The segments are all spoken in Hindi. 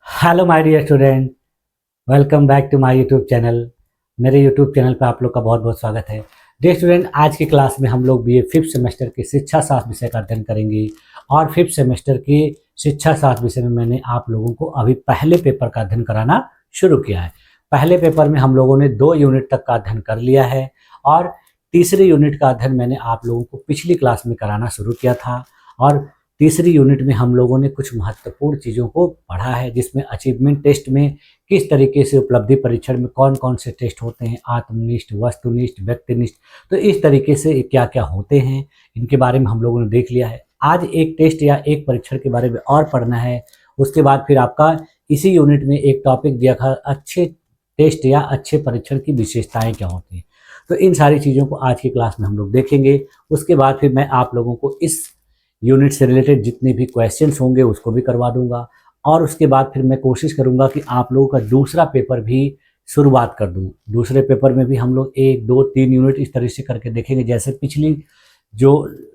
Hello my dear student, welcome back to my YouTube channel. मेरे यूट्यूब चैनल पर आप लोग का बहुत बहुत स्वागत है। डियर स्टूडेंट, आज की क्लास में हम लोग बीए फिफ्थ सेमेस्टर के शिक्षा शास्त्र विषय का अध्ययन करेंगे। और फिफ्थ सेमेस्टर के शिक्षा शास्त्र विषय में मैंने आप लोगों को अभी पहले पेपर का अध्ययन कराना शुरू किया है। पहले पेपर में हम लोगों ने 2 यूनिट तक का अध्ययन कर लिया है और तीसरे यूनिट का अध्ययन मैंने आप लोगों को पिछली क्लास में कराना शुरू किया था। और तीसरी यूनिट में हम लोगों ने कुछ महत्वपूर्ण चीज़ों को पढ़ा है, जिसमें अचीवमेंट टेस्ट में किस तरीके से उपलब्धि परीक्षण में कौन कौन से टेस्ट होते हैं, आत्मनिष्ठ, वस्तुनिष्ठ, व्यक्तिनिष्ठ, तो इस तरीके से क्या क्या होते हैं इनके बारे में हम लोगों ने देख लिया है। आज एक टेस्ट या एक परीक्षण के बारे में और पढ़ना है। उसके बाद फिर आपका इसी यूनिट में एक टॉपिक दिया था, अच्छे टेस्ट या अच्छे परीक्षण की विशेषताएं क्या होती हैं। तो इन सारी चीज़ों को आज की क्लास में हम लोग देखेंगे। उसके बाद फिर मैं आप लोगों को इस यूनिट से रिलेटेड जितने भी क्वेश्चंस होंगे उसको भी करवा दूंगा। और उसके बाद फिर मैं कोशिश करूंगा कि आप लोगों का दूसरा पेपर भी शुरुआत कर दूं। दूसरे पेपर में भी हम लोग 1, 2, 3 यूनिट इस तरह से करके देखेंगे। जैसे पिछली जो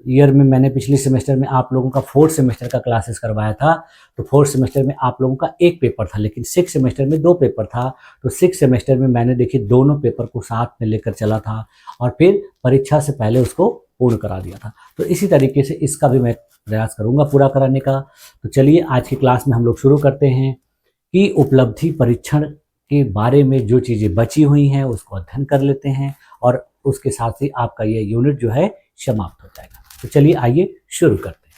ईयर में मैंने पिछले सेमेस्टर में आप लोगों का 4th सेमेस्टर का क्लासेस करवाया था, तो 4th सेमेस्टर में आप लोगों का एक पेपर था, लेकिन 6th सेमेस्टर में 2 पेपर था। तो 6th सेमेस्टर में मैंने देखिए दोनों पेपर को साथ में लेकर चला था और फिर परीक्षा से पहले उसको पूर्ण करा दिया था। तो इसी तरीके से इसका भी मैं प्रयास करूंगा पूरा कराने का। तो चलिए आज की क्लास में हम लोग शुरू करते हैं कि उपलब्धि परीक्षण के बारे में जो चीज़ें बची हुई हैं उसको अध्ययन कर लेते हैं और उसके साथ ही आपका ये यूनिट जो है समाप्त हो जाएगा। तो चलिए आइए शुरू करते हैं।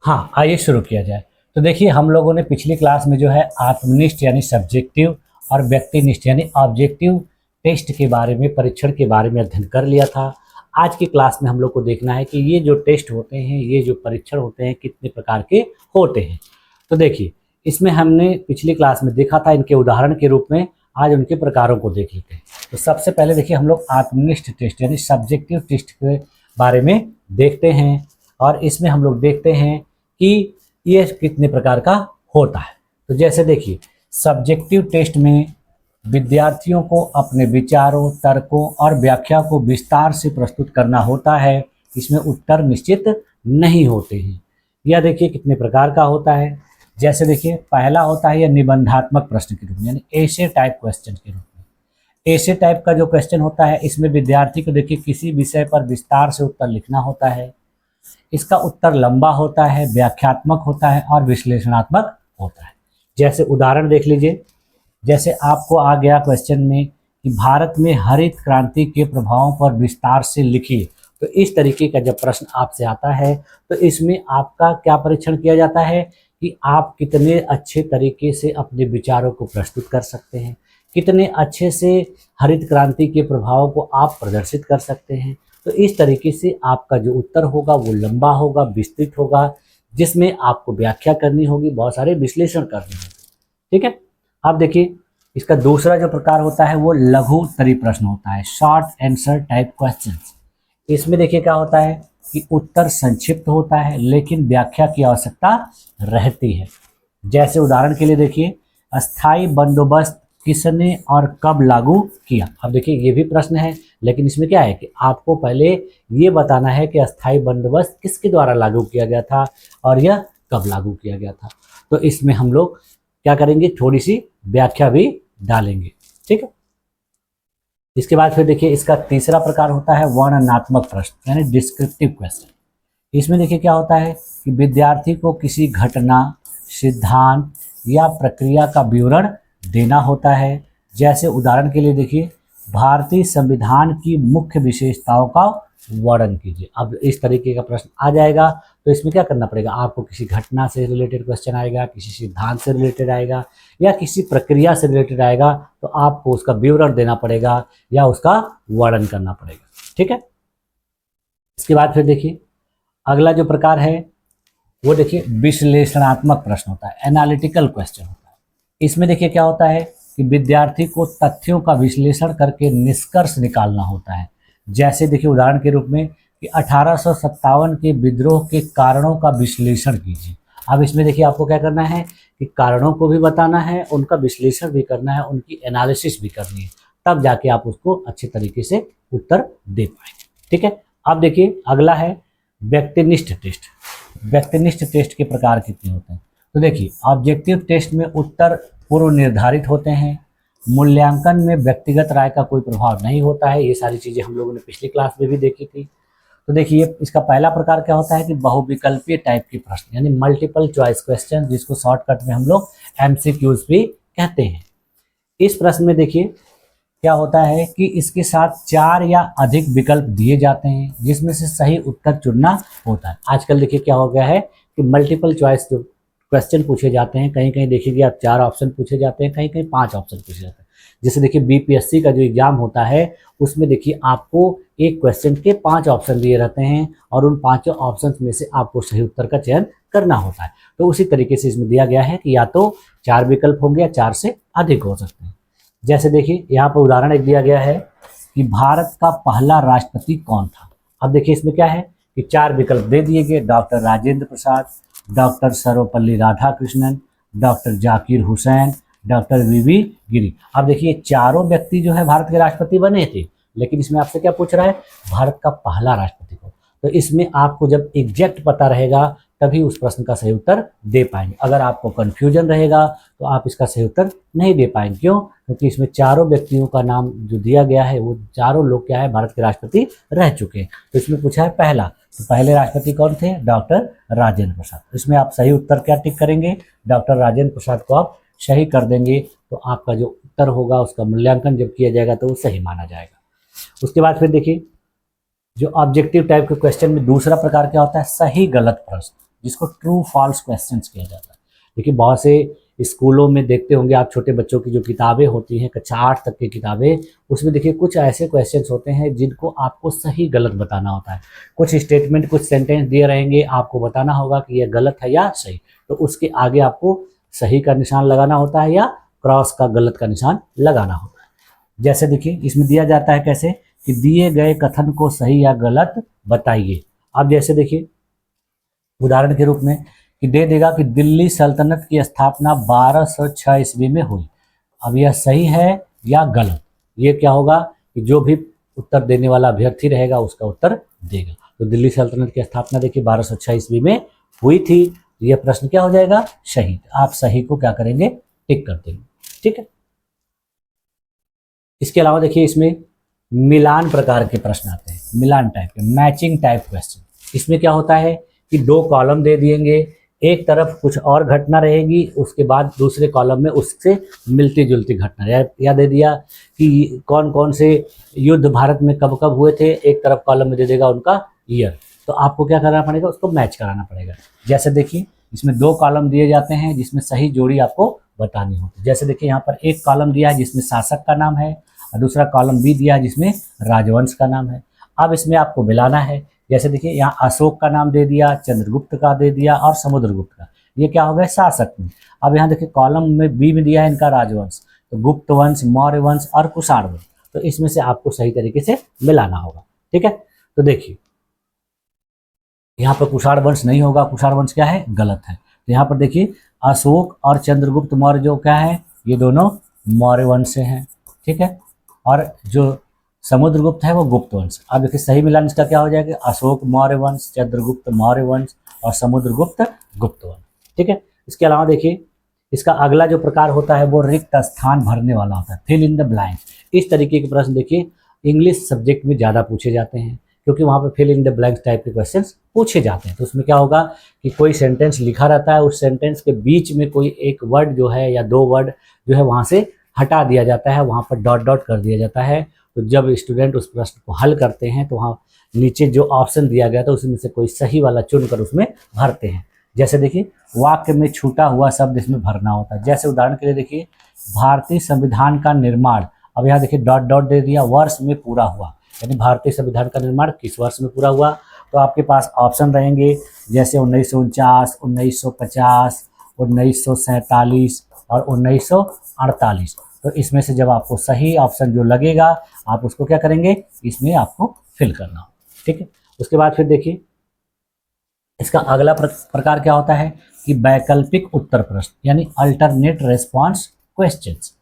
हाँ, आइए शुरू किया जाए। तो देखिए हम लोगों ने पिछली क्लास में जो है आत्मनिष्ठ यानी सब्जेक्टिव और व्यक्तिनिष्ठ यानी ऑब्जेक्टिव टेस्ट के बारे में, परीक्षण के बारे में अध्ययन कर लिया था। आज की क्लास में हम लोग को देखना है कि ये जो टेस्ट होते हैं, ये जो परीक्षण होते हैं, कितने प्रकार के होते हैं। तो देखिए इसमें हमने पिछली क्लास में देखा था, इनके उदाहरण के रूप में आज उनके प्रकारों को देख लेते हैं। तो सबसे पहले देखिए हम लोग आत्मनिष्ठ टेस्ट यानी सब्जेक्टिव टेस्ट के बारे में देखते हैं। और इसमें हम लोग देखते हैं कि ये कितने प्रकार का होता है। तो जैसे देखिए सब्जेक्टिव टेस्ट में विद्यार्थियों को अपने विचारों, तर्कों और व्याख्या को विस्तार से प्रस्तुत करना होता है। इसमें उत्तर निश्चित नहीं होते हैं। यह देखिए कितने प्रकार का होता है। जैसे देखिए पहला होता है यह निबंधात्मक प्रश्न के रूप में यानी एसे टाइप क्वेश्चन के रूप में। एसे टाइप का जो क्वेश्चन होता है इसमें विद्यार्थी को देखिए किसी विषय पर विस्तार से उत्तर लिखना होता है। इसका उत्तर लंबा होता है, व्याख्यात्मक होता है और विश्लेषणात्मक होता है। जैसे उदाहरण देख लीजिए, जैसे आपको आ गया क्वेश्चन में कि भारत में हरित क्रांति के प्रभावों पर विस्तार से लिखिए। तो इस तरीके का जब प्रश्न आपसे आता है तो इसमें आपका क्या परीक्षण किया जाता है कि आप कितने अच्छे तरीके से अपने विचारों को प्रस्तुत कर सकते हैं, कितने अच्छे से हरित क्रांति के प्रभावों को आप प्रदर्शित कर सकते हैं। तो इस तरीके से आपका जो उत्तर होगा वो लंबा होगा, विस्तृत होगा, जिसमें आपको व्याख्या करनी होगी, बहुत सारे विश्लेषण करने होंगे। ठीक है। अब देखिए इसका दूसरा जो प्रकार होता है वो लघु उत्तरीय प्रश्न होता है, शॉर्ट आंसर टाइप क्वेश्चंस। इसमें देखिए क्या होता है कि उत्तर संक्षिप्त होता है लेकिन व्याख्या की आवश्यकता रहती है। जैसे उदाहरण के लिए देखिए अस्थाई बंदोबस्त किसने और कब लागू किया। अब देखिए ये भी प्रश्न है, लेकिन इसमें क्या है कि आपको पहले ये बताना है कि अस्थाई बंदोबस्त किसके द्वारा लागू किया गया था और यह कब लागू किया गया था। तो इसमें हम लोग क्या करेंगे, थोड़ी सी व्याख्या भी डालेंगे। ठीक है। इसके बाद फिर देखिए इसका तीसरा प्रकार होता है वर्णनात्मक प्रश्न यानी डिस्क्रिप्टिव क्वेश्चन। इसमें देखिए क्या होता है कि विद्यार्थी को किसी घटना, सिद्धांत या प्रक्रिया का विवरण देना होता है। जैसे उदाहरण के लिए देखिए भारतीय संविधान की मुख्य विशेषताओं का वर्णन कीजिए। अब इस तरीके का प्रश्न आ जाएगा तो इसमें क्या करना पड़ेगा, आपको किसी घटना से रिलेटेड क्वेश्चन आएगा, किसी सिद्धांत से रिलेटेड आएगा या किसी प्रक्रिया से रिलेटेड आएगा, तो आपको उसका विवरण देना पड़ेगा या उसका वर्णन करना पड़ेगा। ठीक है। इसके बाद फिर देखिए अगला जो प्रकार है वो देखिए विश्लेषणात्मक प्रश्न होता है, एनालिटिकल क्वेश्चन होता है। इसमें देखिए क्या होता है कि विद्यार्थी को तथ्यों का विश्लेषण करके निष्कर्ष निकालना होता है। जैसे देखिए उदाहरण के रूप में कि 1857 के विद्रोह के कारणों का विश्लेषण कीजिए। अब इसमें देखिए आपको क्या करना है कि कारणों को भी बताना है, उनका विश्लेषण भी करना है, उनकी एनालिसिस भी करनी है, तब जाके आप उसको अच्छे तरीके से उत्तर दे पाएंगे। ठीक है। अब देखिए अगला है व्यक्तिनिष्ठ टेस्ट। व्यक्तिनिष्ठ टेस्ट के प्रकार कितने होते हैं। तो देखिए ऑब्जेक्टिव टेस्ट में उत्तर पूर्व निर्धारित होते हैं, मूल्यांकन में व्यक्तिगत राय का कोई प्रभाव नहीं होता है। ये सारी चीज़ें हम लोगों ने पिछली क्लास में भी देखी थी। तो देखिए इसका पहला प्रकार क्या होता है कि बहुविकल्पीय टाइप के प्रश्न, यानी मल्टीपल चॉइस क्वेश्चन, जिसको शॉर्टकट में हम लोग MCQs भी कहते हैं। इस प्रश्न में देखिए क्या होता है कि इसके साथ 4 या अधिक विकल्प दिए जाते हैं, जिसमें से सही उत्तर चुनना होता है। आजकल देखिए क्या हो गया है कि मल्टीपल चॉइस जो क्वेश्चन पूछे जाते हैं, कहीं कहीं देखिए आप 4 ऑप्शन पूछे जाते हैं, कहीं कहीं 5 ऑप्शन पूछे जाते हैं। जैसे देखिए BPSC का जो एग्जाम होता है उसमें देखिए आपको एक क्वेश्चन के 5 ऑप्शन दिए रहते हैं और उन 5 ऑप्शन में से आपको सही उत्तर का चयन करना होता है। तो उसी तरीके से इसमें दिया गया है कि या तो 4 विकल्प होंगे या 4 से अधिक हो सकते हैं। जैसे देखिए यहाँ पर उदाहरण एक दिया गया है कि भारत का पहला राष्ट्रपति कौन था। अब देखिए इसमें क्या है कि 4 विकल्प दे दिए गए, doctor Rajendra Prasad, doctor Sarvepalli Radhakrishnan, doctor Zakir Hussain, doctor VV Giri. अब देखिए चारों व्यक्ति जो है भारत के राष्ट्रपति बने थे, लेकिन इसमें आपसे क्या पूछ रहा है, भारत का पहला राष्ट्रपति कौन। तो इसमें आपको जब एग्जैक्ट पता रहेगा तभी उस प्रश्न का सही उत्तर दे पाएंगे। अगर आपको कन्फ्यूजन रहेगा तो आप इसका सही उत्तर नहीं दे पाएंगे। क्यों? क्योंकि इसमें चारों व्यक्तियों का नाम जो दिया गया है वो चारों लोग क्या है, भारत के राष्ट्रपति रह चुके हैं। तो इसमें पूछा है पहला, तो पहले राष्ट्रपति कौन थे, डॉक्टर राजेंद्र प्रसाद। इसमें आप सही उत्तर क्या टिक करेंगे, डॉक्टर राजेंद्र प्रसाद को आप सही कर देंगे, तो आपका जो उत्तर होगा उसका मूल्यांकन जब किया जाएगा तो वो सही माना जाएगा। उसके बाद फिर देखिए जो ऑब्जेक्टिव टाइप के क्वेश्चन में दूसरा प्रकार क्या होता है, सही गलत प्रश्न, जिसको ट्रू फॉल्स क्वेश्चंस किया जाता है। देखिए बहुत से स्कूलों में देखते होंगे आप, छोटे बच्चों की जो किताबें होती हैं कक्षा 8 तक की किताबें, उसमें देखिए कुछ ऐसे क्वेश्चंस होते हैं जिनको आपको सही गलत बताना होता है। कुछ स्टेटमेंट, कुछ सेंटेंस दिए रहेंगे, आपको बताना होगा कि यह गलत है या सही। तो उसके आगे आपको सही का निशान लगाना होता है या क्रॉस का गलत का निशान लगाना होता है। जैसे देखिए इसमें दिया जाता है कैसे कि दिए गए कथन को सही या गलत बताइए। अब जैसे देखिए उदाहरण के रूप में कि दे देगा कि दिल्ली सल्तनत की स्थापना 1206 ईस्वी में हुई। अब यह सही है या गलत, ये क्या होगा कि जो भी उत्तर देने वाला अभ्यर्थी रहेगा उसका उत्तर देगा। तो दिल्ली सल्तनत की स्थापना देखिए 1206 ईस्वी में हुई थी। यह प्रश्न क्या हो जाएगा, सही। आप सही को क्या करेंगे, टिक कर देंगे। ठीक है। इसके अलावा देखिए इसमें मिलान प्रकार के प्रश्न आते हैं, मिलान टाइप के, मैचिंग टाइप क्वेश्चन। इसमें क्या होता है कि 2 कॉलम दे दिएंगे, एक तरफ कुछ और घटना रहेगी, उसके बाद दूसरे कॉलम में उससे मिलती जुलती घटना, या दे दिया कि कौन कौन से युद्ध भारत में कब कब हुए थे, एक तरफ कॉलम में दे देगा उनका ईयर। तो आपको क्या करना पड़ेगा, उसको मैच कराना पड़ेगा। जैसे देखिए इसमें 2 कॉलम दिए जाते हैं जिसमें सही जोड़ी आपको बतानी होती है। जैसे देखिए यहाँ पर एक कॉलम दिया है जिसमें शासक का नाम है और दूसरा कॉलम भी दिया है जिसमें राजवंश का नाम है। अब इसमें आपको मिलाना है। जैसे देखिए यहाँ अशोक का नाम दे दिया, चंद्रगुप्त का दे दिया और समुद्रगुप्त का, ये क्या हो गया, शासक में। अब यहाँ देखिए कॉलम में बी में दिया है इनका राजवंश, तो गुप्त वंश, मौर्य वंश और कुषाण वंश। तो इसमें से आपको सही तरीके से मिलाना होगा। ठीक है। तो देखिए यहाँ पर कुषाण वंश नहीं होगा, कुषाण वंश क्या है, गलत है। तो यहाँ पर देखिए अशोक और चंद्रगुप्त मौर्य जो क्या है, ये दोनों मौर्य वंश से हैं। ठीक है। और जो समुद्रगुप्त है वो गुप्त वंश। अब देखिए सही मिलान इसका क्या हो जाएगा, अशोक मौर्य वंश, चंद्रगुप्त मौर्य वंश और समुद्रगुप्त गुप्त वंश। ठीक है। इसके अलावा देखिए इसका अगला जो प्रकार होता है वो रिक्त स्थान भरने वाला होता है, फिल इन द ब्लैंक। इस तरीके के प्रश्न देखिए इंग्लिश सब्जेक्ट में ज़्यादा पूछे जाते हैं, क्योंकि वहाँ पर fill in the blanks type के क्वेश्चंस पूछे जाते हैं। तो उसमें क्या होगा कि कोई सेंटेंस लिखा रहता है, उस सेंटेंस के बीच में कोई एक वर्ड जो है या 2 वर्ड जो है वहाँ से हटा दिया जाता है, वहाँ पर डॉट डॉट कर दिया जाता है। तो जब स्टूडेंट उस प्रश्न को हल करते हैं तो वहाँ नीचे जो ऑप्शन दिया गया था उसमें से कोई सही वाला चुनकर उसमें भरते हैं। जैसे देखिए वाक्य में छूटा हुआ शब्द इसमें भरना होता है। जैसे उदाहरण के लिए देखिए भारतीय संविधान का निर्माण, अब यहाँ देखिए डॉट डॉट दे दिया, वर्ष में पूरा हुआ, यानी भारतीय संविधान का निर्माण किस वर्ष में पूरा हुआ। तो आपके पास ऑप्शन रहेंगे जैसे 1949, 1950, 1947 और 1948। तो इसमें से जब आपको सही ऑप्शन जो लगेगा आप उसको क्या करेंगे, इसमें आपको फिल करना हो। ठीक है। उसके बाद फिर देखिए इसका अगला प्रकार क्या होता है कि वैकल्पिक उत्तर प्रश्न, यानी अल्टरनेट रेस्पॉन्स क्वेश्चंस।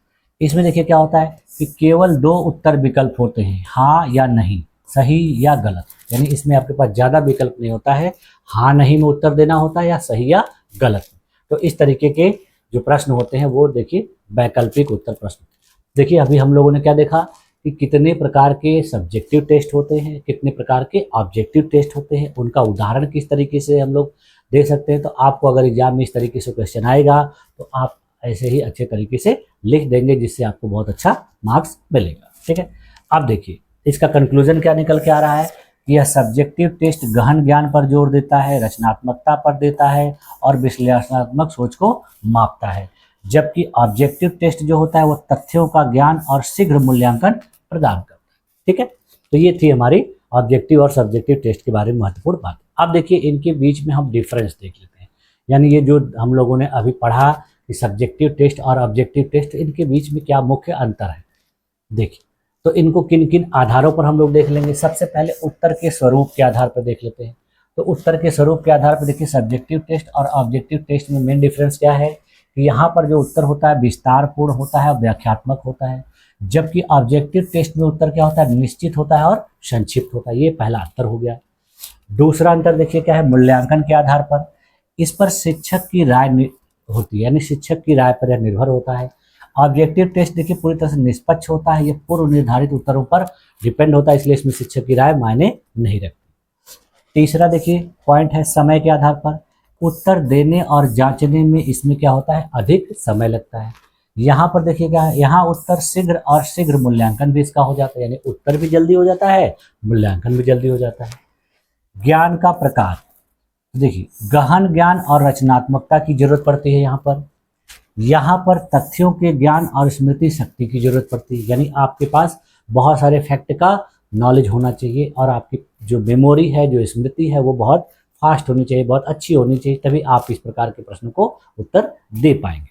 इसमें देखिए क्या होता है कि केवल 2 उत्तर विकल्प होते हैं, हाँ या नहीं, सही या गलत। यानी इसमें आपके पास ज़्यादा विकल्प नहीं होता है, हाँ नहीं में उत्तर देना होता है या सही या गलत। तो इस तरीके के जो प्रश्न होते हैं वो देखिए वैकल्पिक उत्तर प्रश्न। देखिए अभी हम लोगों ने क्या देखा कि कितने प्रकार के सब्जेक्टिव टेस्ट होते हैं, कितने प्रकार के ऑब्जेक्टिव टेस्ट होते हैं, उनका उदाहरण किस तरीके से हम लोग दे सकते हैं। तो आपको अगर एग्जाम में इस तरीके से क्वेश्चन आएगा तो आप ऐसे ही अच्छे तरीके से लिख देंगे, जिससे आपको बहुत अच्छा मार्क्स मिलेगा। ठीक है, अब देखिए इसका कंक्लूजन क्या निकल के आ रहा है कि यह सब्जेक्टिव टेस्ट गहन ज्ञान पर जोर देता है, रचनात्मकता पर देता है और विश्लेषणात्मक सोच को मापता है, जबकि ऑब्जेक्टिव टेस्ट जो होता है वो तथ्यों का ज्ञान और शीघ्र मूल्यांकन प्रदान करता है। ठीक है, तो ये थी हमारी ऑब्जेक्टिव और सब्जेक्टिव टेस्ट के बारे में महत्वपूर्ण बात। अब देखिए इनके बीच में हम डिफरेंस देख लेते हैं, यानी ये जो हम लोगों ने अभी पढ़ा कि सब्जेक्टिव टेस्ट और ऑब्जेक्टिव टेस्ट, इनके बीच में क्या मुख्य अंतर है। देखिए तो इनको किन किन आधारों पर हम लोग देख लेंगे। सबसे पहले उत्तर के स्वरूप के आधार पर देख लेते हैं। तो उत्तर के स्वरूप के आधार पर देखिए सब्जेक्टिव टेस्ट और ऑब्जेक्टिव टेस्ट में मेन डिफरेंस क्या है कि यहाँ पर जो उत्तर होता है विस्तारपूर्ण होता है, व्याख्यात्मक होता है, जबकि ऑब्जेक्टिव टेस्ट में उत्तर क्या होता है, निश्चित होता है और संक्षिप्त होता है। ये पहला अंतर हो गया। दूसरा अंतर देखिए क्या है, मूल्यांकन के आधार पर। इस पर शिक्षक की राय होती है, यानी शिक्षक की राय पर यह निर्भर होता है। ऑब्जेक्टिव टेस्ट देखिए पूरी तरह से निष्पक्ष होता है, ये पूर्व निर्धारित उत्तरों पर डिपेंड होता है, इसलिए इसमें शिक्षक की राय मायने नहीं रखती। तीसरा देखिए पॉइंट है समय के आधार पर। उत्तर देने और जांचने में इसमें क्या होता है, अधिक समय लगता है। यहाँ पर देखिए क्या है, यहाँ उत्तर शीघ्र और शीघ्र मूल्यांकन भी इसका हो जाता है, यानी उत्तर भी जल्दी हो जाता है, मूल्यांकन भी जल्दी हो जाता है। ज्ञान का प्रकार देखिए, गहन ज्ञान और रचनात्मकता की जरूरत पड़ती है। यहाँ पर तथ्यों के ज्ञान और स्मृति शक्ति की जरूरत पड़ती है, यानी आपके पास बहुत सारे फैक्ट का नॉलेज होना चाहिए और आपकी जो मेमोरी है, जो स्मृति है, वो बहुत फास्ट होनी चाहिए, बहुत अच्छी होनी चाहिए, तभी आप इस प्रकार के प्रश्न को उत्तर दे पाएंगे।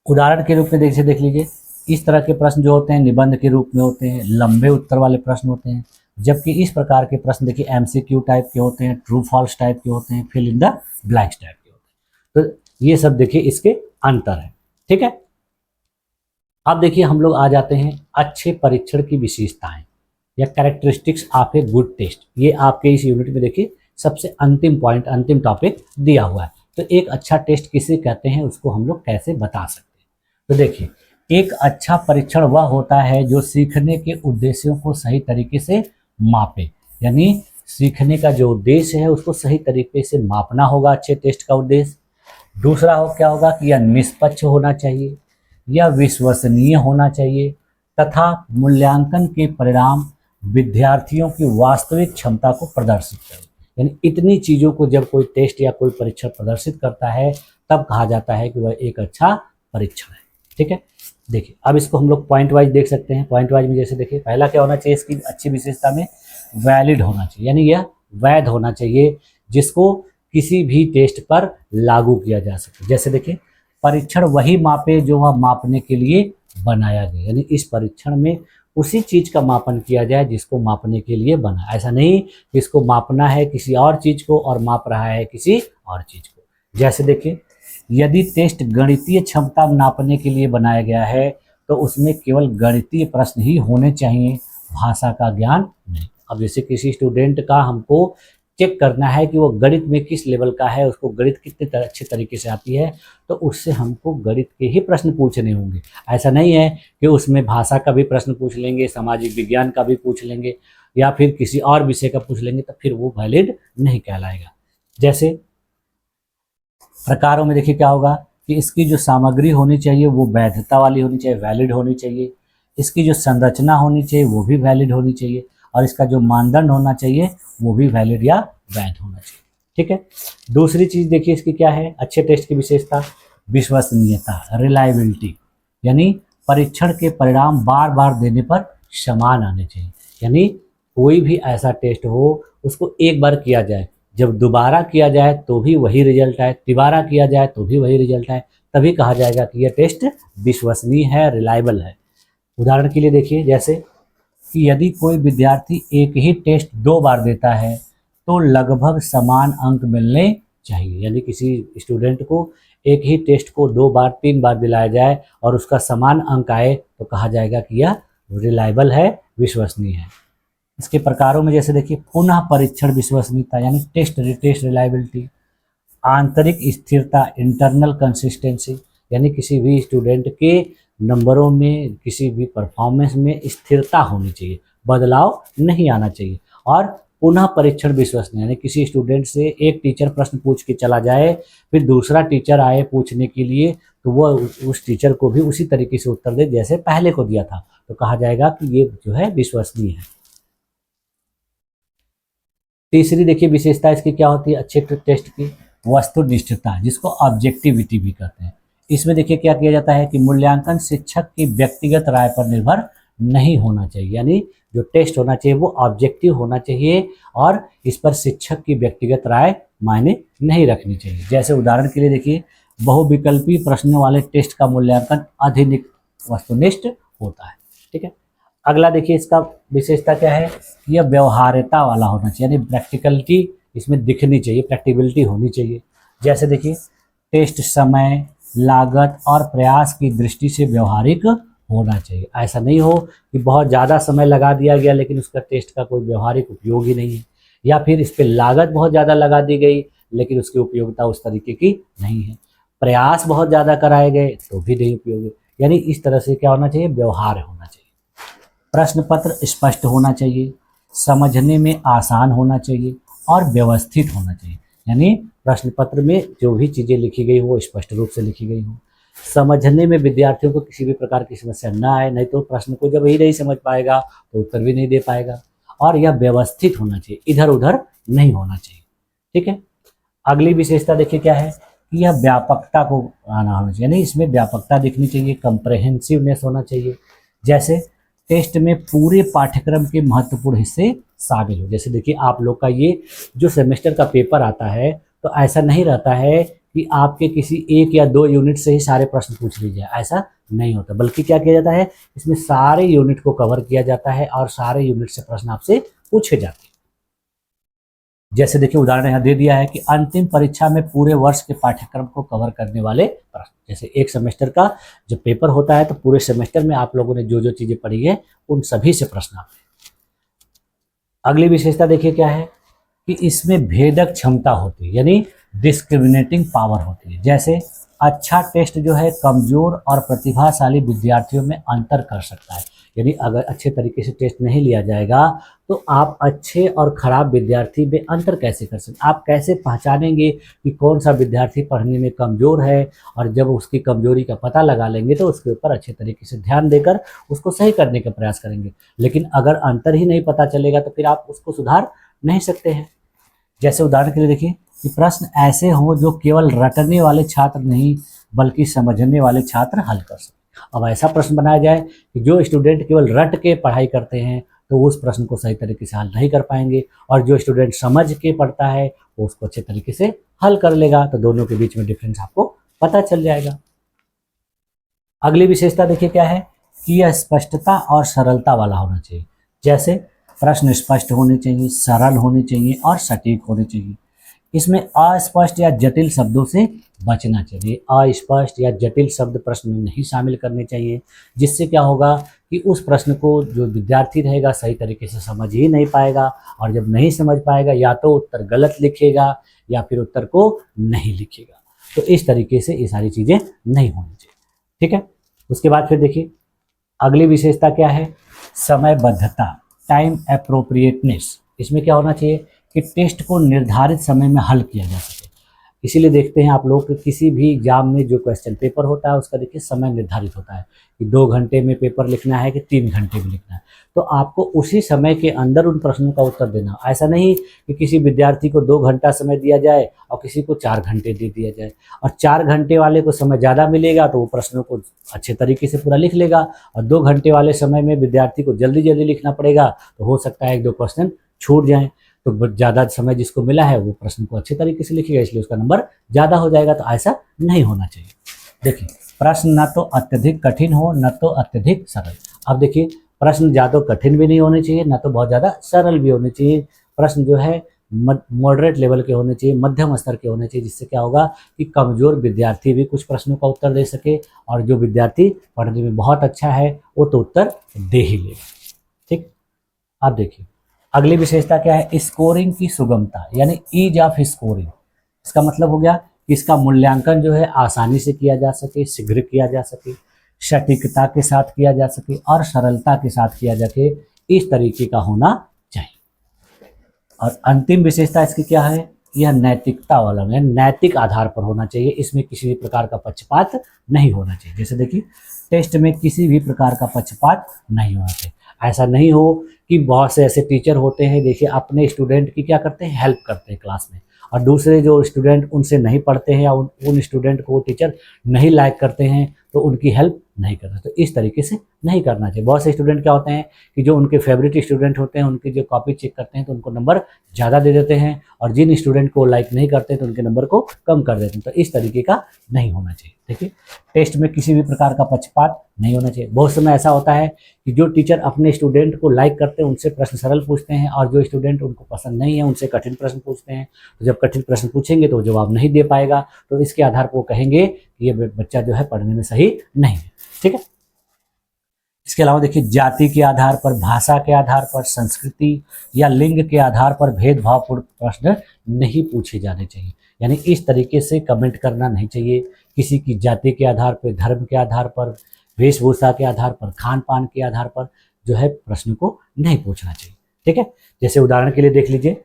उदाहरण के रूप में देख लीजिए, इस तरह के प्रश्न जो होते हैं निबंध के रूप में होते हैं, लंबे उत्तर वाले प्रश्न होते हैं, जबकि इस प्रकार के प्रश्न देखिए एमसीक्यू टाइप के होते हैं, ट्रू फॉल्स टाइप के होते हैं, fill in the blanks type के होते हैं। तो ये सब देखिए इसके अंतर है। ठीक है, अब देखिए हम लोग आ जाते हैं अच्छे परीक्षण की विशेषताएं या characteristics of a good test. ये आपके इस यूनिट में देखिए सबसे अंतिम पॉइंट, अंतिम टॉपिक दिया हुआ है। तो एक अच्छा टेस्ट किसे कहते हैं, उसको हम लोग कैसे बता सकते हैं। तो देखिए एक अच्छा परीक्षण वह होता है जो सीखने के उद्देश्यों को सही तरीके से मापे, यानी सीखने का जो उद्देश्य है उसको सही तरीके से मापना होगा अच्छे टेस्ट का उद्देश्य। दूसरा क्या होगा कि यह निष्पक्ष होना चाहिए, यह विश्वसनीय होना चाहिए तथा मूल्यांकन के परिणाम विद्यार्थियों की वास्तविक क्षमता को प्रदर्शित करें। यानी इतनी चीज़ों को जब कोई टेस्ट या कोई परीक्षण प्रदर्शित करता है तब कहा जाता है कि वह एक अच्छा परीक्षण है। ठीक है, देखिए अब इसको हम लोग पॉइंट वाइज देख सकते हैं। पॉइंट वाइज में जैसे देखिए पहला क्या होना चाहिए, इसकी अच्छी विशेषता में वैलिड होना चाहिए, यानी यह वैध होना चाहिए जिसको किसी भी टेस्ट पर लागू किया जा सके। जैसे देखिए परीक्षण वही मापे जो वह मापने के लिए बनाया गया, यानी इस परीक्षण में उसी चीज का मापन किया जाए जिसको मापने के लिए बना। ऐसा नहीं कि इसको मापना है किसी और चीज को और माप रहा है किसी और चीज को। जैसे देखिए यदि टेस्ट गणितीय क्षमता नापने के लिए बनाया गया है तो उसमें केवल गणितीय प्रश्न ही होने चाहिए, भाषा का ज्ञान नहीं। अब जैसे किसी स्टूडेंट का हमको चेक करना है कि वो गणित में किस लेवल का है, उसको गणित कितने अच्छे तरीके से आती है, तो उससे हमको गणित के ही प्रश्न पूछने होंगे। ऐसा नहीं है कि उसमें भाषा का भी प्रश्न पूछ लेंगे, सामाजिक विज्ञान का भी पूछ लेंगे या फिर किसी और विषय का पूछ लेंगे, तो फिर वो वैलिड नहीं कहलाएगा। जैसे प्रकारों में देखिए क्या होगा कि इसकी जो सामग्री होनी चाहिए वो वैधता वाली होनी चाहिए, वैलिड होनी चाहिए। इसकी जो संरचना होनी चाहिए वो भी वैलिड होनी चाहिए और इसका जो मानदंड होना चाहिए वो भी वैलिड या वैध होना चाहिए। ठीक है, दूसरी चीज देखिए इसकी क्या है अच्छे टेस्ट की विशेषता, विश्वसनीयता, रिलायबिलिटी, यानी परीक्षण के परिणाम बार बार देने पर समान आने चाहिए। यानी कोई भी ऐसा टेस्ट हो उसको एक बार किया जाए, जब दोबारा किया जाए तो भी वही रिजल्ट आए, तिबारा किया जाए तो भी वही रिजल्ट आए, तभी कहा जाएगा कि यह टेस्ट विश्वसनीय है, रिलायबल है। उदाहरण के लिए देखिए जैसे कि यदि कोई विद्यार्थी एक ही टेस्ट 2 बार देता है तो लगभग समान अंक मिलने चाहिए। यानी किसी स्टूडेंट को एक ही टेस्ट को 2 बार 3 बार दिलाया जाए और उसका समान अंक आए तो कहा जाएगा कि यह रिलायबल है, विश्वसनीय है। इसके प्रकारों में जैसे देखिए पुनः परीक्षण विश्वसनीयता, यानी टेस्ट रिटेस्ट रिलायबिलिटी, आंतरिक स्थिरता, इंटरनल कंसिस्टेंसी, यानी किसी भी स्टूडेंट के नंबरों में, किसी भी परफॉर्मेंस में स्थिरता होनी चाहिए, बदलाव नहीं आना चाहिए। और पुनः परीक्षण विश्वसनीय, यानी किसी स्टूडेंट से एक टीचर प्रश्न पूछ के चला जाए, फिर दूसरा टीचर आए पूछने के लिए, तो वो उस टीचर को भी उसी तरीके से उत्तर दे जैसे पहले को दिया था, तो कहा जाएगा कि ये जो है विश्वसनीय है। तीसरी देखिए विशेषता इसकी क्या होती है अच्छे टेस्ट की, वस्तुनिष्ठता, जिसको ऑब्जेक्टिविटी भी कहते हैं। इसमें देखिए क्या किया जाता है कि मूल्यांकन शिक्षक की व्यक्तिगत राय पर निर्भर नहीं होना चाहिए, यानी जो टेस्ट होना चाहिए वो ऑब्जेक्टिव होना चाहिए और इस पर शिक्षक की व्यक्तिगत राय मायने नहीं रखनी चाहिए। जैसे उदाहरण के लिए देखिए, बहुविकल्पी प्रश्नों वाले टेस्ट का मूल्यांकन अधिक वस्तुनिष्ठ होता है। ठीक है, अगला देखिए इसका विशेषता क्या है, यह व्यवहार्यता वाला होना चाहिए, यानी प्रैक्टिकलिटी इसमें दिखनी चाहिए, प्रैक्टिबिलिटी होनी चाहिए। जैसे देखिए, टेस्ट समय, लागत और प्रयास की दृष्टि से व्यवहारिक होना चाहिए। ऐसा नहीं हो कि बहुत ज़्यादा समय लगा दिया गया लेकिन उसका टेस्ट का कोई व्यवहारिक उपयोग ही नहीं है, या फिर इस पर लागत बहुत ज़्यादा लगा दी गई लेकिन उसकी उपयोगिता उस तरीके की नहीं है, प्रयास बहुत ज़्यादा कराए गए तो भी नहीं उपयोगी। यानी इस तरह से क्या होना चाहिए, व्यवहार होना चाहिए। प्रश्न पत्र स्पष्ट होना चाहिए, समझने में आसान होना चाहिए और व्यवस्थित होना चाहिए, यानी प्रश्न पत्र में जो भी चीज़ें लिखी गई हो स्पष्ट रूप से लिखी गई हो, समझने में विद्यार्थियों को किसी भी प्रकार की समस्या न आए, नहीं तो प्रश्न को जब ही नहीं समझ पाएगा तो उत्तर भी नहीं दे पाएगा। और यह व्यवस्थित होना चाहिए, इधर उधर नहीं होना चाहिए। ठीक है, अगली विशेषता देखिए क्या है कि यह व्यापकता को आना होना चाहिए, यानी इसमें व्यापकता दिखनी चाहिए, कंप्रहेंसिवनेस होना चाहिए। जैसे टेस्ट में पूरे पाठ्यक्रम के महत्वपूर्ण हिस्से शामिल हो। जैसे देखिए आप लोग का ये जो सेमेस्टर का पेपर आता है तो ऐसा नहीं रहता है कि आपके किसी एक या दो यूनिट से ही सारे प्रश्न पूछ लीजिए, ऐसा नहीं होता, बल्कि क्या किया जाता है, इसमें सारे यूनिट को कवर किया जाता है और सारे यूनिट से प्रश्न आपसे पूछे जाते हैं। जैसे देखिए उदाहरण यहाँ दे दिया है कि अंतिम परीक्षा में पूरे वर्ष के पाठ्यक्रम को कवर करने वाले प्रश्न। जैसे एक सेमेस्टर का जब पेपर होता है तो पूरे सेमेस्टर में आप लोगों ने जो जो चीजें पढ़ी है उन सभी से प्रश्न आते हैं। अगली विशेषता देखिए क्या है कि इसमें भेदक क्षमता होती है, यानी डिस्क्रिमिनेटिंग पावर होती है। जैसे अच्छा टेस्ट जो है कमजोर और प्रतिभाशाली विद्यार्थियों में अंतर कर सकता है, यानी अगर अच्छे तरीके से टेस्ट नहीं लिया जाएगा तो आप अच्छे और खराब विद्यार्थी में अंतर कैसे कर सकते, आप कैसे पहचानेंगे कि कौन सा विद्यार्थी पढ़ने में कमज़ोर है, और जब उसकी कमजोरी का पता लगा लेंगे तो उसके ऊपर अच्छे तरीके से ध्यान देकर उसको सही करने का प्रयास करेंगे। लेकिन अगर अंतर ही नहीं पता चलेगा तो फिर आप उसको सुधार नहीं सकते हैं। जैसे उदाहरण के लिए देखिए कि प्रश्न ऐसे हों जो केवल रटने वाले छात्र नहीं बल्कि समझने वाले छात्र हल कर सकें। अब ऐसा प्रश्न बनाया जाए कि जो स्टूडेंट केवल रट के पढ़ाई करते हैं तो उस प्रश्न को सही तरीके से हल नहीं कर पाएंगे, और जो स्टूडेंट समझ के पढ़ता है वो उसको अच्छे तरीके से हल कर लेगा, तो दोनों के बीच में डिफरेंस आपको पता चल जाएगा। अगली विशेषता देखिए क्या है कि यह स्पष्टता और सरलता वाला होना चाहिए। जैसे प्रश्न स्पष्ट होने चाहिए, सरल होने चाहिए और सटीक होने चाहिए। इसमें अस्पष्ट या जटिल शब्दों से बचना चाहिए। अस्पष्ट या जटिल शब्द प्रश्न में नहीं शामिल करने चाहिए, जिससे क्या होगा कि उस प्रश्न को जो विद्यार्थी रहेगा सही तरीके से समझ ही नहीं पाएगा, और जब नहीं समझ पाएगा या तो उत्तर गलत लिखेगा या फिर उत्तर को नहीं लिखेगा। तो इस तरीके से ये सारी चीज़ें नहीं होनी चाहिए। ठीक है, उसके बाद फिर देखिए अगली विशेषता क्या है, समयबद्धता, टाइम अप्रोप्रिएटनेस। इसमें क्या होना चाहिए कि टेस्ट को निर्धारित समय में हल किया जा सके। इसीलिए देखते हैं आप लोग कि किसी भी एग्जाम में जो क्वेश्चन पेपर होता है उसका देखिए समय निर्धारित होता है कि 2 घंटे में पेपर लिखना है कि 3 घंटे में लिखना है, तो आपको उसी समय के अंदर उन प्रश्नों का उत्तर देना। ऐसा नहीं कि किसी विद्यार्थी को 2 घंटा समय दिया जाए और किसी को 4 घंटे दे दिया जाए, और 4 घंटे वाले को समय ज़्यादा मिलेगा तो वो प्रश्नों को अच्छे तरीके से पूरा लिख लेगा, और 2 घंटे वाले समय में विद्यार्थी को जल्दी जल्दी लिखना पड़ेगा तो हो सकता है 1-2 क्वेश्चन छूट जाएँ। तो ज़्यादा समय जिसको मिला है वो प्रश्न को अच्छे तरीके से लिखेगा, इसलिए उसका नंबर ज़्यादा हो जाएगा। तो ऐसा नहीं होना चाहिए। देखिए प्रश्न ना तो अत्यधिक कठिन हो न तो अत्यधिक सरल। अब देखिए प्रश्न ज़्यादा कठिन भी नहीं होने चाहिए, ना तो बहुत ज़्यादा सरल भी होने चाहिए। प्रश्न जो है मॉडरेट लेवल के होने चाहिए, मध्यम स्तर के होने चाहिए, जिससे क्या होगा कि कमज़ोर विद्यार्थी भी कुछ प्रश्नों का उत्तर दे सके, और जो विद्यार्थी पढ़ने में बहुत अच्छा है वो तो उत्तर दे ही लेगा। ठीक, अब देखिए अगली विशेषता क्या है, स्कोरिंग की सुगमता, यानी ईज ऑफ स्कोरिंग। इसका मतलब हो गया कि इसका मूल्यांकन जो है आसानी से किया जा सके, शीघ्र किया जा सके, सटीकता के साथ किया जा सके और सरलता के साथ किया जा सके, इस तरीके का होना चाहिए। और अंतिम विशेषता इसकी क्या है, यह नैतिकता वाला है, नैतिक आधार पर होना चाहिए, इसमें किसी भी प्रकार का पक्षपात नहीं होना चाहिए। जैसे देखिए टेस्ट में किसी भी प्रकार का पक्षपात नहीं होना चाहिए। ऐसा नहीं हो कि बहुत से ऐसे टीचर होते हैं, देखिए अपने स्टूडेंट की क्या करते हैं, हेल्प करते हैं क्लास में, और दूसरे जो स्टूडेंट उनसे नहीं पढ़ते हैं या उन स्टूडेंट को टीचर नहीं लाइक करते हैं तो उनकी हेल्प नहीं करते। तो इस तरीके से नहीं करना चाहिए। बहुत से स्टूडेंट क्या होते हैं कि जो उनके फेवरेट स्टूडेंट होते हैं उनकी जो कॉपी चेक करते हैं तो उनको नंबर ज़्यादा दे देते हैं, और जिन स्टूडेंट को लाइक नहीं करते तो उनके नंबर को कम कर देते हैं। तो इस तरीके का नहीं होना चाहिए। देखिए टेस्ट में किसी भी प्रकार का पक्षपात नहीं होना चाहिए। बहुत समय ऐसा होता है कि जो टीचर अपने स्टूडेंट को लाइक करते हैं उनसे प्रश्न सरल पूछते हैं, और जो स्टूडेंट उनको पसंद नहीं है उनसे कठिन प्रश्न पूछते हैं। तो जब कठिन प्रश्न पूछेंगे तो जवाब नहीं दे पाएगा, तो इसके आधार पर वो कहेंगे कि ये बच्चा जो है पढ़ने में सही नहीं है। ठीक है। इसके अलावा देखिए जाति के आधार पर, भाषा के आधार पर, संस्कृति या लिंग के आधार पर भेदभावपूर्ण प्रश्न नहीं पूछे जाने चाहिए। यानी इस तरीके से कमेंट करना नहीं चाहिए। किसी की जाति के आधार पर, धर्म के आधार पर, वेशभूषा के आधार पर, खान पान के आधार पर जो है प्रश्न को नहीं पूछना चाहिए। ठीक है। जैसे उदाहरण के लिए देख लीजिए,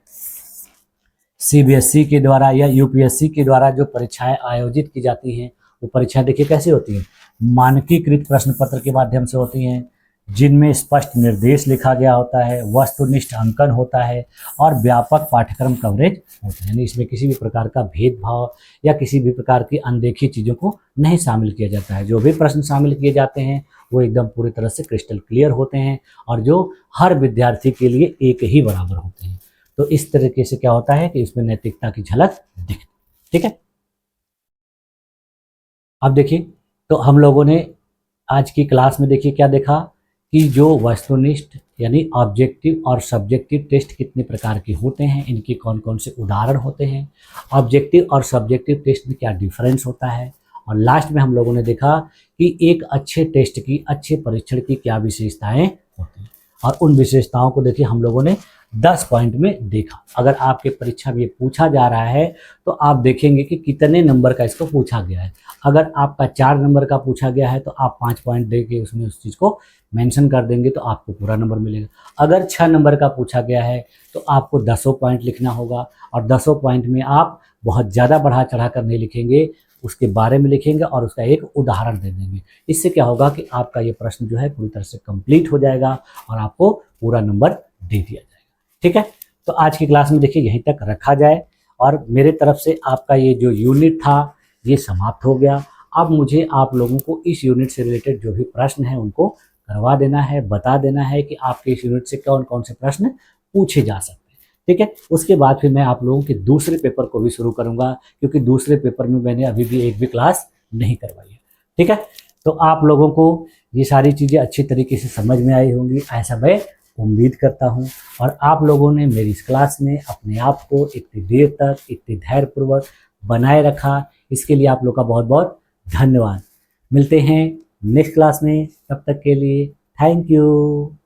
सीबीएसई के द्वारा या यूपीएससी के द्वारा जो परीक्षाएं आयोजित की जाती हैं वो परीक्षाएं देखिए कैसे होती हैं, मानकीकृत प्रश्न पत्र के माध्यम से होती हैं, जिनमें स्पष्ट निर्देश लिखा गया होता है, वस्तुनिष्ठ अंकन होता है और व्यापक पाठ्यक्रम कवरेज होता है। यानी इसमें किसी भी प्रकार का भेदभाव या किसी भी प्रकार की अनदेखी चीज़ों को नहीं शामिल किया जाता है। जो भी प्रश्न शामिल किए जाते हैं वो एकदम पूरी तरह से क्रिस्टल क्लियर होते हैं और जो हर विद्यार्थी के लिए एक ही बराबर होते हैं। तो इस तरीके से क्या होता है कि इसमें नैतिकता की झलक दिखती। ठीक है। अब देखिए तो हम लोगों ने आज की क्लास में देखिए क्या देखा कि जो वस्तुनिष्ठ यानी ऑब्जेक्टिव और सब्जेक्टिव टेस्ट कितने प्रकार के होते हैं, इनके कौन कौन से उदाहरण होते हैं, ऑब्जेक्टिव और सब्जेक्टिव टेस्ट में क्या डिफरेंस होता है, और लास्ट में हम लोगों ने देखा कि एक अच्छे टेस्ट की, अच्छे परीक्षण की क्या विशेषताएं होती हैं। और उन विशेषताओं को देखिए हम लोगों ने 10 पॉइंट में देखा। अगर आपके परीक्षा में ये पूछा जा रहा है तो आप देखेंगे कि कितने नंबर का इसको पूछा गया है। अगर आपका 4 नंबर का पूछा गया है तो आप 5 पॉइंट दे के उसमें उस चीज़ को मेंशन कर देंगे तो आपको पूरा नंबर मिलेगा। अगर 6 नंबर का पूछा गया है तो आपको 10 पॉइंट लिखना होगा, और 10 पॉइंट में आप बहुत ज़्यादा बढ़ा चढ़ा कर नहीं लिखेंगे, उसके बारे में लिखेंगे और उसका एक उदाहरण दे देंगे। इससे क्या होगा कि आपका ये प्रश्न जो है पूरी तरह से कंप्लीट हो जाएगा और आपको पूरा नंबर दे दिया जाएगा। ठीक है। तो आज की क्लास में देखिए यहीं तक रखा जाए, और मेरे तरफ से आपका ये जो यूनिट था ये समाप्त हो गया। अब मुझे आप लोगों को इस यूनिट से रिलेटेड जो भी प्रश्न हैं उनको करवा देना है, बता देना है कि आपके इस यूनिट से कौन कौन से प्रश्न पूछे जा सकते हैं। ठीक है। उसके बाद फिर मैं आप लोगों के दूसरे पेपर को भी शुरू करूंगा, क्योंकि दूसरे पेपर में मैंने अभी भी एक भी क्लास नहीं करवाई है। ठीक है। तो आप लोगों को ये सारी चीज़ें अच्छी तरीके से समझ में आई होंगी, ऐसा मैं उम्मीद करता हूं। और आप लोगों ने मेरी इस क्लास में अपने आप को इतनी देर तक इतनी धैर्यपूर्वक बनाए रखा, इसके लिए आप लोग का बहुत बहुत धन्यवाद। मिलते हैं नेक्स्ट क्लास में, तब तक के लिए थैंक यू।